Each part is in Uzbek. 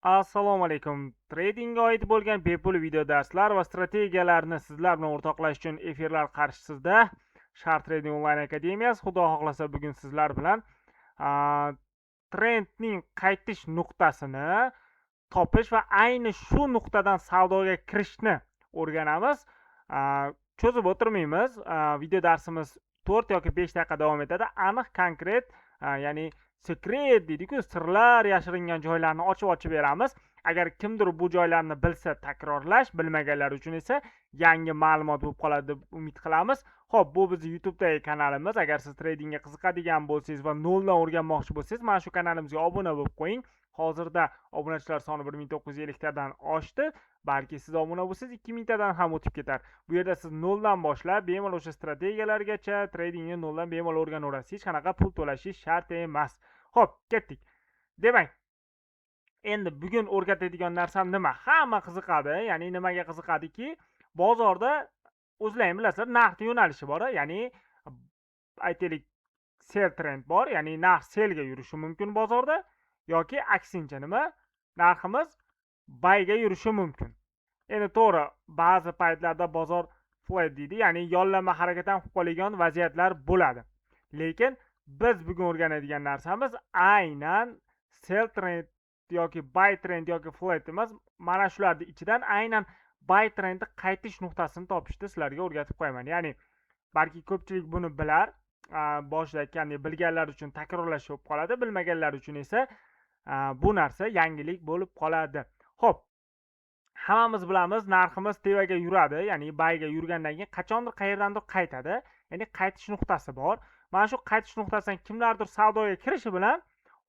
Assalomu alaykum. Tradingga oid bo'lgan bepul video darslar va strategiyalarni sizlar bilan o'rtoqlashish uchun efirlar qarshisida Shart Trading Online Akademiyasi. Xudo xohlasa bugun sizlar bilan a, trendning qaytish nuqtasini topish va ayni shu nuqtadan savdoga kirishni o'rganamiz. Cho'zib o'tirmaymiz. Video darsimiz 4 yoki 5 daqiqa davom etadi. Aniq, konkret, ya'ni sekret deydi-ku, sirlar yashiringan joylarni ochib beramiz. Agar kimdir bu joylarni bilsa takrorlash, bilmaganlar uchun esa yangi ma'lumot bo'lib qoladi deb umid qilamiz. Xo'p, bu bizning YouTube'dagi kanalimiz. Agar siz tradingga qiziqadigan bo'lsangiz va noldan o'rganmoqchi bo'lsangiz, mana shu kanalimizga obuna bo'lib qo'ying. Hozirda obunachilar soni 1950 tadan oshdi. Balki siz obuna bo'lsangiz 2000 tadan ham o'tib ketar. Bu yerda siz noldan boshlab bemalol o'sha strategiyalargacha tradingni noldan bemalol o'rganaverasiz. Hech qanaqa pul to'lashingiz shart emas. Xo'p, ketdik. Demak, endi bugun o'rgatadigan narsam nima? Hamma qiziqadi. Ya'ni nimaga qiziqadiki, bozorda o'zlaring bilasizlar, narxning yo'nalishi bor, ya'ni aytaylik sell trend bor, ya'ni narx selga yurishi mumkin bozorda yoki aksincha nima? Narximiz buyga yurishi mumkin. Endi to'g'ri, ba'zi paytlarda bozor flat deydi, ya'ni yollanma harakatdan qilib qoladigan vaziyatlar bo'ladi. Lekin biz bugun o'rganadigan narsamiz aynan sell trend yoki buy trend yoki flat emas, mana shularning ichidan aynan buy trendni qaytish nuqtasini topishni sizlarga o'rgatib qo'yaman. Ya'ni balki ko'pchilik buni bilar, boshida aytgandek bilganlar uchun takrorlash bo'lib qoladi, bilmaganlar uchun esa bu narsa yangilik bo'lib qoladi. Xo'p, hammamiz bilamiz, narximiz tevaga yuradi, ya'ni buyga yurgandan keyin qachondir qayerdandir qaytadi. Ya'ni qaytish nuqtasi bor. Mana shu qaytish nuqtasidan kimlardir savdoga kirishi bilan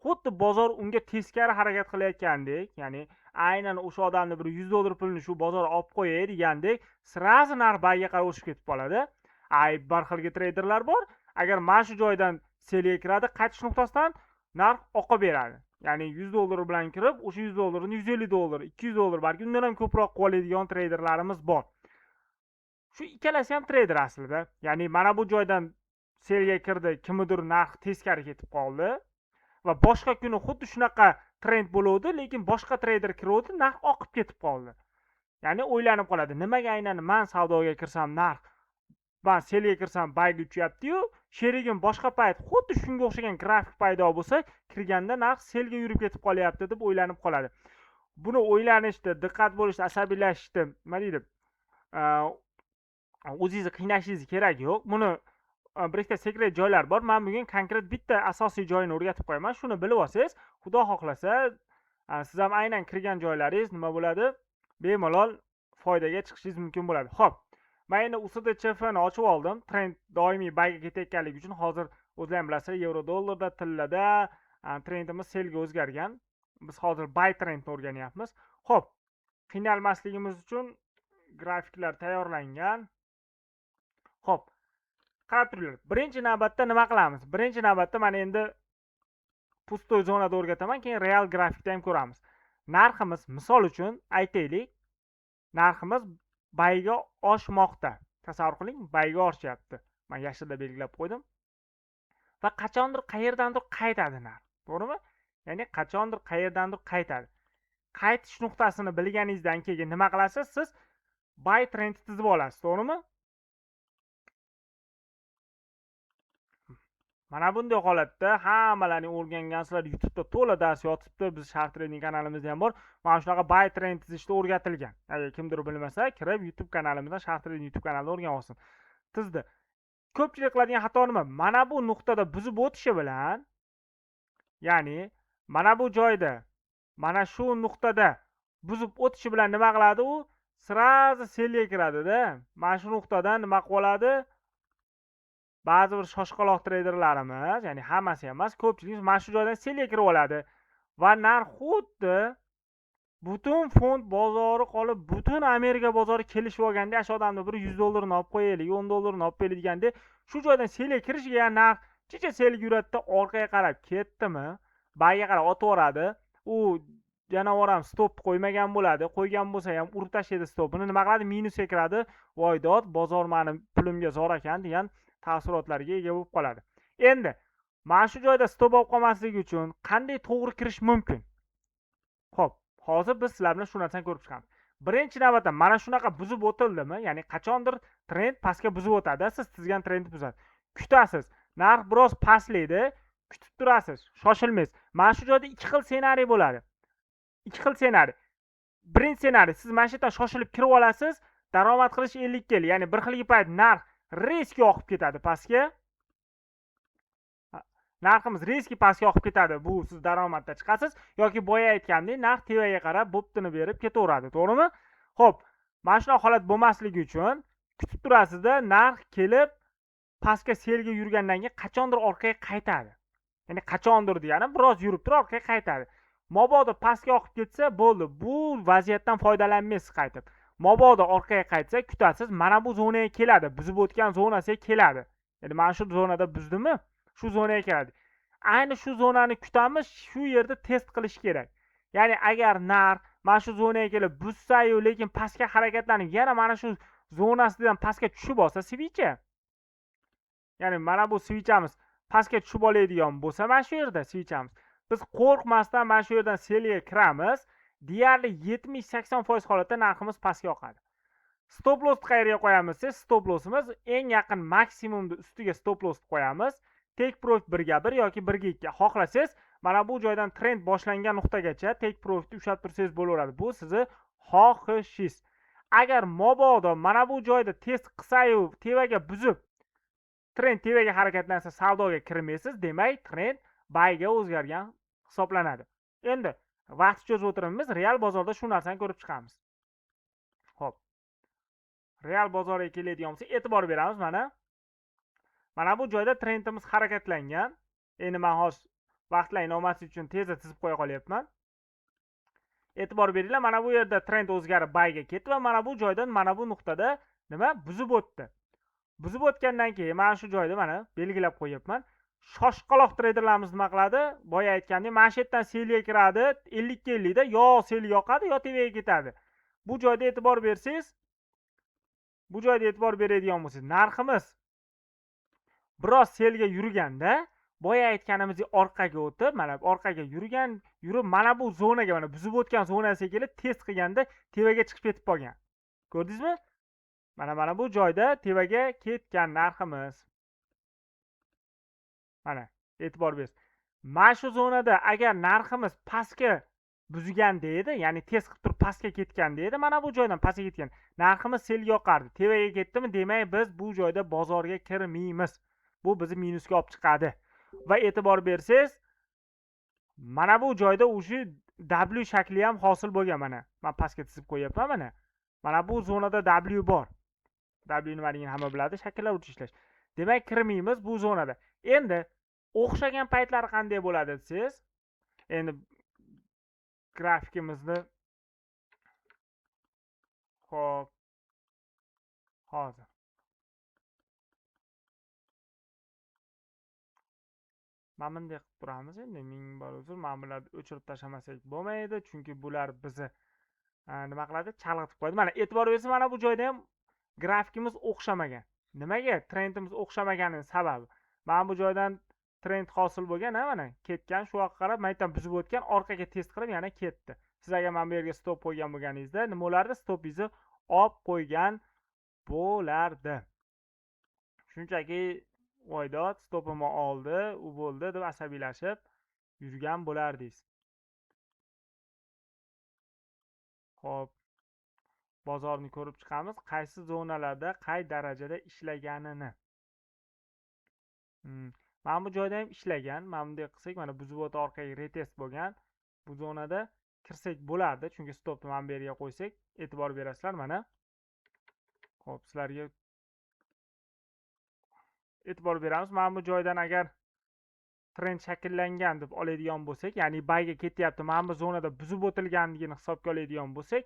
xuddi bozor unga teskari harakat qilayotgandek, ya'ni aynan o'sha odamni bir $100 pulni shu bozor olib qo'yay degandek, sirazi narx buyga qarab o'sib ketib qoladi. Bir xilga treyderlar bor. Agar mana shu joydan selga kiradi, qaytish nuqtasidan narx oqa beradi. Ya'ni $100 bilan kirib, o'sha $100 ni $150, $200, balki undan ham ko'proq qoladigan treyderlarimiz bor. Shu ikkalasi ham treyder aslida. Ya'ni mana bu joydan selga kirdi, kimdir narx teskari ketib qoldi va boshqa kuni xuddi shunaqa trend bo'luvdi, lekin boshqa treyder kiruvdi, narx oqib ketib qoldi. Ya'ni o'ylanib qoladi, nimaga aynan men savdoga kirsam narx, men selga kirsam buyga uchyapti-yu, sherigim boshqa payt xuddi shunga o'xshagan grafik paydo bo'lsa, kirganda narx selga yurib ketib qolyapti deb o'ylanib qoladi. Buni o'ylanishdi, diqqat bo'lishdi, asabiylashishdi, nima deydi? O'zingizni qiynashingiz kerak yo'q. Buni bir ikkita sekret joylar bor. Men bugun konkret bitta asosiy joyini o'rgatib qo'yaman. Shuni bilib olsangiz, xudo xohlasa, siz ham aynan kirgan joylaringiz nima bo'ladi? Bemalol foydaga chiqishingiz mumkin bo'ladi. Xo'p, men endi USDCF ni ochib oldim. Trend doimiy buyga ketayotganligi uchun hozir o'zlaring bilasizlar, yevro dollarda, tillada trendimiz selga o'zgargan. Biz hozir buy trendni o'rganyapmiz. Xo'p, qiynalmasligimiz uchun grafiklar tayyorlangan. Xo'p, qarab turinglar. Birinchi navbatda nima qilamiz? Birinchi navbatda mana endi pustoy zonada o'rgataman, keyin real grafikda ham ko'ramiz. Narximiz, misol uchun aytaylik, narximiz buyga oshmoqda. Tasavvur qiling, buyga oshyapti. Men yashilda belgilab qo'ydim. Va qachondir qayerdandir qaytadi narx. To'g'rimi? Ya'ni qachondir qayerdandir qaytadi. Qaytish nuqtasini bilganingizdan keyin nima qilasiz? Siz buy trendni tizib olasiz, to'g'rimi? Mana bunday holatda hammalarning o'rgangansizlar, YouTube'da to'la dars yotibdi. Biz Shart Trading kanalimizda ham bor. Mana shunaqa buy trend tizishda o'rgatilgan. Agar kimdir bilmasa, kirib YouTube kanalimizdan Shart Trading YouTube kanalida o'rganib olsin. Tizdi. Ko'pchilik qiladigan xato nima? Mana bu nuqtada buzib o'tishi bilan, ya'ni mana bu joyda, mana shu nuqtada buzib o'tishi bilan nima qiladi u? Sirazi selga kiradi-da. Mana shu nuqtadan nima qiladi? Ba'zi bir shoshqaloq treyderlarimiz, ya'ni hammasi emas, ko'pchilik mana shu joydan selga kirib oladi va narx xuddi butun fond bozori qolib, butun Amerika bozori kelishib olganda, shu odamni bir $100 ni olib qo'yaylik, $10 ni olib qo'yaylik deganda, shu joydan selga kirishiga narx chicha selga yuradida, orqaga qarab ketdimi, buyga qarab otaveradi. U janavar ham stop qo'ymagan bo'ladi, qo'ygan bo'lsa ham urib tashlaydi stopini, nima qiladi? Minusga kiradi. Voydod, bozor meni pulimga zor ekan degan taassurotlarga ega bo'lib qoladi. Endi mana shu joyda stop olib qolmasligi uchun qanday to'g'ri kirish mumkin? Xo'p, hozir biz sizlar bilan shu narsani ko'rib chiqamiz. Birinchi navbatda mana shunaqa buzib o'tildimi, ya'ni qachondir trend pastga buzib o'tadi, siz tuzgan trendni buzadi. Kutasiz, narx biroz pastlaydi, kutib turasiz, shoshilmaysiz. Mana shu joyda ikki xil ssenariy bo'ladi. Ikki xil ssenariy. Birinchi ssenariy, siz mana shu yerdan shoshilib kirib olasiz, daromad qilish 50 ga, ya'ni bir xilgi payt narx reski oqib ketadi pastga. Narximiz reski pastga oqib ketadi. Bu siz daromadda chiqasiz yoki boya aytgandek, narx tevaga qarab bo'ptini berib ketaveradi, to'g'rimi? Xo'p, mana shunaqa holat bo'lmasligi uchun kutib turasizda, narx kelib pastga selga yurgandan keyin qachondir orqaga qaytadi. Ya'ni qachondir degani biroz yurib turib orqaga qaytadi. Mabodo pastga oqib ketsa, bo'ldi. Bu vaziyatdan foydalanmaysiz qaytib. Mabodo orqaga qaytsa, kutasiz, mana bu zonaga keladi. Buzib o'tgan zonasiga keladi. Ya'ni mana shu zonada buzdimi? Shu zonaga keladi. Ayni shu zonani kutamiz, shu yerda test qilish kerak. Ya'ni agar narx mana shu zonaga kelib buzsa-yu, lekin pastga harakatlanib, yana mana shu zonasidan pastga tushib olsa, svicha. Ya'ni mana bu svichamiz pastga tushib oladigan bo'lsa, mana shu yerda svichamiz. Biz qo'rqmasdan mana shu yerdan selga kiramiz. Deyarli 70-80% holatda narximiz pastga oqadi. Stop loss qayerga qo'yamiz? Stop lossimiz eng yaqin maksimumni ustiga stop loss qo'yamiz. Take profit 1 ga 1 yoki 1 ga 2. Xohlasangiz mana bu joydan trend boshlangan nuqtagacha take profitni ushlab tursangiz bo'laveradi. Bu sizni xohishingiz. Agar mabodo mana bu joyda test qilsa-yu, tevaga buzib trend tevaga harakatlansa, savdoga kirmaysiz, demak trend buyga o'zgargan hisoblanadi. Endi vaqt cho'zib o'tiramiz, real bozorda shu narsani ko'rib chiqamiz. Xo'p. Real bozorga keladigan bo'lsa, e'tibor beramiz mana. Mana bu joyda trendimiz harakatlangan. Endi men hozir vaqtlayni olmaslik uchun tezda tizib qo'ya qolyapman. E'tibor beringlar, mana bu yerda trend o'zgarib buyga ketdi va mana bu joydan mana bu nuqtada nima buzib o'tdi. Buzib o'tgandan keyin mana shu joyda mana belgilab qo'yapman. Shoshqaloq treyderlarimiz nima qiladi? Boya aytgandek, mana shu yerdan selga kiradi, 50 ga 50 da yo selga yoqadi, yo tevaga ketadi. Bu joyda e'tibor bersangiz, bu joyda e'tibor beradigan bo'lsangiz, narximiz biroz selga yurganda, boya aytganimizdek orqaga o'tib, mana orqaga yurib mana bu zonaga, mana buzib o'tgan zonasiga kelib test qilganda tevaga chiqib ketib qolgan. Ko'rdingizmi? Mana bu joyda tevaga ketgan narximiz. Mana e'tibor bersiz. Mana shu zonada agar narximiz pastga buzganda edi, ya'ni test qilib turib pastga ketganda edi, mana bu joydan pastga ketgan. Narximiz selga yoqardi. Tevaga ketdimi, demak biz bu joyda bozorga kirmaymiz. Bu bizni minusga olib chiqadi. Va e'tibor bersangiz, mana bu joyda o'sha W shakli ham hosil bo'lgan mana. Men pastga chizib qo'yapman mana. Mana bu zonada W bor. W nimaligini hamma biladi, shakllar o'tishlash. Demak, kirmaymiz bu zonada. Endi o'xshagan paytlari qanday bo'ladi desiz? Endi grafikimizni xo'p, hozir mana bunday qilib turamiz. Endi ming bor uzr, mana bularni o'chirib tashlamasak bo'lmaydi, chunki bular bizni nima qiladi? Chalg'itib qo'yadi. Mana e'tibor bersangiz, mana bu joyda ham grafikimiz o'xshamagan. Nimaga? Trendimiz o'xshamaganining sababi. Mana bu joydan trend hosil bo'lgan, mana ketgan, shu yoqqa qarab, men aytdim buzib o'tgan, orqaga test qilib yana ketdi. Siz agar mana bu yerga stop qo'ygan bo'lganingizda, nima bo'lardi? Stopingizni olib qo'ygan bo'lardi. Shunchaki voydod stopimni oldi, u bo'ldi deb asabiylashib yurgan bo'lardingiz. Xo'p. Bozorni ko'rib chiqamiz, qaysi zonalarda qay darajada ishlaganini. Mana bu joyda ham ishlagan. Mana bunday qilsak, mana buzib o'tib orqaga retest bo'lgan. Bu zonada kirsak bo'lardi, chunki stopni mana bu yerga qo'ysak, e'tibor berasizlar mana. Xo'p, sizlarga e'tibor beramiz. Mana bu joydan agar trend shakllangan deb oladigan bo'lsak, ya'ni buyga ketyapti, mana bu zonada buzib o'tilganligini hisobga oladigan bo'lsak,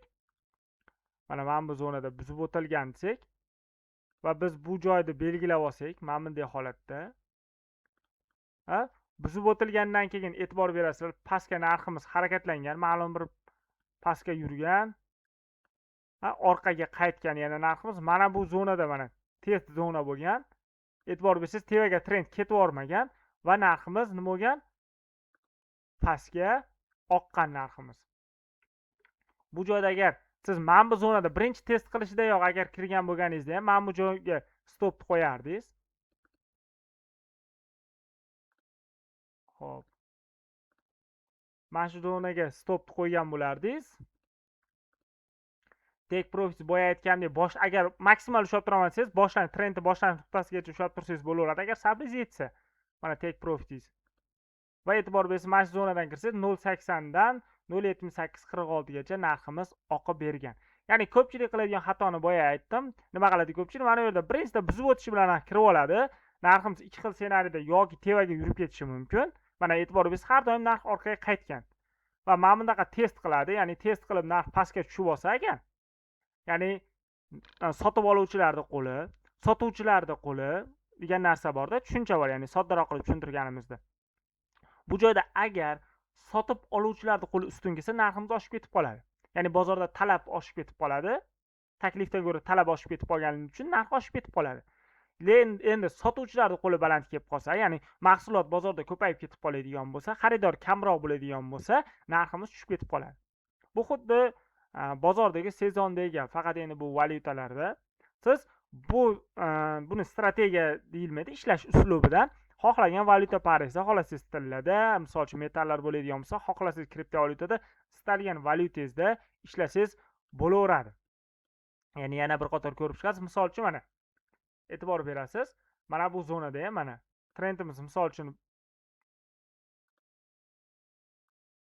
mana bu zonada buzib o'tilgan desak va biz bu joyni belgilab olsak, mana bunday holatda buzib o'tilgandan keyin e'tibor berasizlar, pastga narximiz harakatlangan, ma'lum bir pastga yurgan, orqaga qaytgan, yana narximiz mana bu zonada, mana test zona bo'lgan. E'tibor bersangiz, tevaga trend ketib yormagan va narximiz nima bo'lgan? Pastga oqqan narximiz. Bu joyda agar siz mana bu zonada birinchi test qilishidayoq agar kirgan bo'lganingizda ham mana bu joyga stopni qo'yardingiz. Xo'p. Mana shu zonaga stopni qo'ygan bo'lardingiz. Take profit boya aytgandek agar maksimal ushlab turolmasangiz, trendni boshlanish nuqtasigacha ushlab tursangiz bo'laveradi. Agar sabringiz yetsa, mana take profitingiz. Va e'tibor bersangiz, mana shu zonadan kirsangiz 0.80 dan 0.7846 gacha narximiz oqib bergan. Ya'ni ko'pchilik qiladigan xatoni boya aytdim. Nima qiladi ko'pchilik? Mana bu yerda birinchida buzib o'tishi bilan kirib oladi. Narximiz ikki xil ssenariyda yoki tevaga yurib ketishi mumkin. Mana e'tibor bersangiz, har doim narx orqaga qaytgan. Va mana bunaqa test qiladi. Ya'ni test qilib narx pastga tushib olsa agar, ya'ni sotib oluvchilarning qo'li, sotuvchilarning qo'li degan narsa borda, tushuncha bor. Ya'ni soddaroq qilib tushuntirganimizda. Bu joyda agar sotib oluvchilarning qo'li ustun kelsa, narximiz oshib ketib qoladi. Ya'ni bozorda talab oshib ketib qoladi. Taklifdan ko'ra talab oshib ketib qolganligi uchun narx oshib ketib qoladi. Endi sotuvchilarning qo'li baland kelib qolsa, ya'ni mahsulot bozorda ko'payib ketib qoladigan bo'lsa, xaridor kamroq bo'ladigan bo'lsa, narximiz tushib ketib qoladi. Bu xuddi bozordagi sezondagi gap. Faqat endi bu valyutalarda siz buni strategiya deyilmaydi, ishlash uslubidan xohlagan valyuta paringizda, xohlasangiz tillada, misol uchun metallar bo'ladigan bo'lsa, xohlasangiz kriptovalyutada istalgan valyutangizda ishlasangiz bo'laveradi. Ya'ni yana bir qator ko'rib chiqasiz. Misol uchun mana e'tibor berasiz. Mana bu zonada ham mana trendimiz misol uchun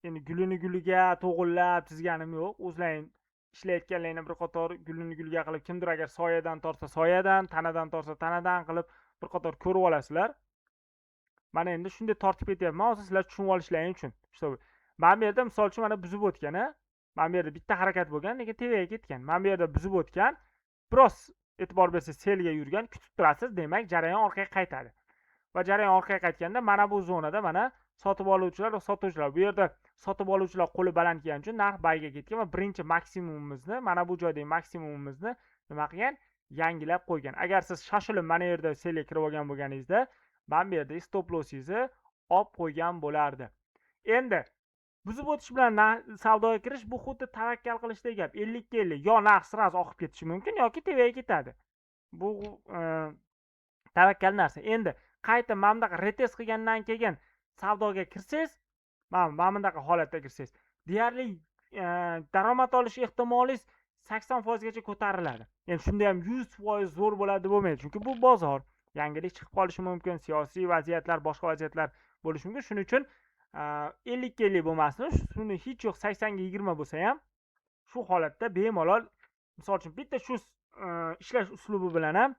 endi guliga to'g'irlab chizganim yo'q. O'zlaring ishlayotganlarni bir qator guliga qilib, kimdir agar soyadan tortsa soyadan, tanadan tortsa tanadan qilib bir qator ko'rib olasizlar. Mana endi shunday tortib ketyapman, hozir sizlar tushunib olishlaring uchun. Mana bu yerda misol uchun mana buzib o'tgan, mana bu yerda bitta harakat bo'lgan, lekin tevaga ketgan. Mana bu yerda buzib o'tgan, biroz e'tibor bersangiz selga yurgan, kutib turasiz, demak jarayon orqaga qaytadi. Va jarayon orqaga qaytganda mana bu zonada mana sotib oluvchilar va sotuvchilar, bu yerda sotib oluvchilar qo'li baland kelgani uchun narx bayga ketgan va birinchi maksimumimizni, mana bu joydagi maksimumimizni nima qilgan? Yangilab qo'ygan. Agar siz shoshilib mana yerda selga kirib olgan bo'lganingizda, mana bu yerda stop lossingizni olib qo'ygan bo'lardi. Endi buzib o'tish bilan savdoga kirish bu xuddi tavakkal qilishdek gap. 50 ga 50 yo narx sirasi oqib ketishi mumkin yoki tevaga ketadi. Bu tavakkal narsa. Endi qayta mana bunaqa retest qilgandan keyin savdoga kirsangiz, mana bunaqa holatda kirsangiz, deyarli daromad olish ehtimolingiz 80% gacha ko'tariladi. Endi shunda ham 100% zo'r bo'ladi deb bo'lmaydi, chunki bu bozor. Yangilik chiqib qolishi mumkin, siyosiy vaziyatlar, boshqa vaziyatlar bo'lishi mumkin. Shuning uchun 50 ga 50 bo'lmasin, shuni hech yo'q 80 ga 20 bo'lsa ham shu holatda bemalol, misol uchun bitta shu ishlash uslubi bilan ham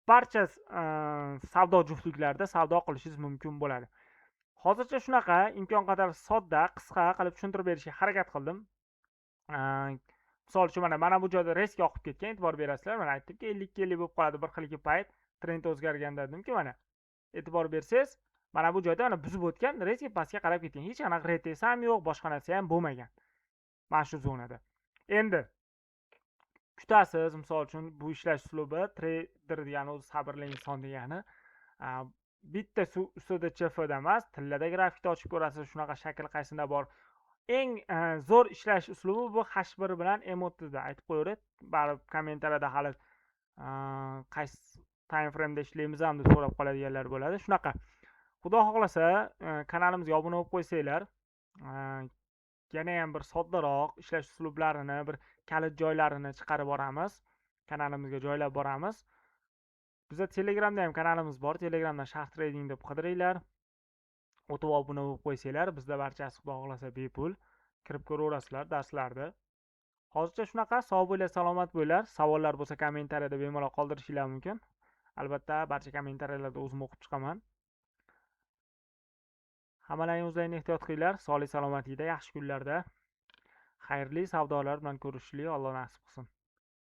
barcha savdo juftliklarida savdo qilishingiz mumkin bo'ladi. Hozircha shunaqa imkon qadar sodda, qisqa qilib tushuntirib berishga harakat qildim. Misol uchun mana bu joyda risk oqib ketgan, e'tibor berasizlar. Mana aytdimki 50 ga 50 bo'lib qoladi bir xilki payt, trend o'zgarganda dedimki, mana e'tibor bersangiz, mana bu joyda mana buzib o'tgan, risk pastga qarab ketgan. Hech qanaqa retest ham yo'q, boshqa narsa ham bo'lmagan. Mana shu zonada. Endi kutasiz, misol uchun bu ishlash uslubi, trader degani o'zi sabrli inson degani. Bitta ustida CFda emas, tillada grafikda ochib ko'rasiz, shunaqa shakl qaysida bor. Eng zo'r ishlash uslubi bu H1 bilan M30 da. Aytib qo'yaverib, baribir kommentariyada hali qaysi time frame da ishlaymiz ham deb so'rab qoladiganlar bo'ladi. Shunaqa. Xudo xohlasa, kanalimizga obuna bo'lib qo'ysanglar, yana ham bir soddaroq ishlash uslublarini, bir kalit joylarini chiqarib boramiz. Kanalimizga joylab boramiz. Bizda Telegramda ham kanalimiz bor. Telegramdan Shart Trading deb qidiringlar. O'tib obuna bo'lib qo'ysanglar, bizda barchasi xudo xohlasa bepul kirib ko'raverasizlar darslarni. Hozircha shunaqa. Sog' bo'linglar, salomat bo'linglar. Savollar bo'lsa kommentariyada bemalol qoldirishinglar mumkin. Albatta, barcha kommentariyalarda o'zim o'qib chiqaman. Hammalaringiz o'zlaringizni ehtiyot qilinglar. Sog'lik salomatlikda, yaxshi kunlarda, xayrli savdolar bilan ko'rishishlik Alloh nasib qilsin.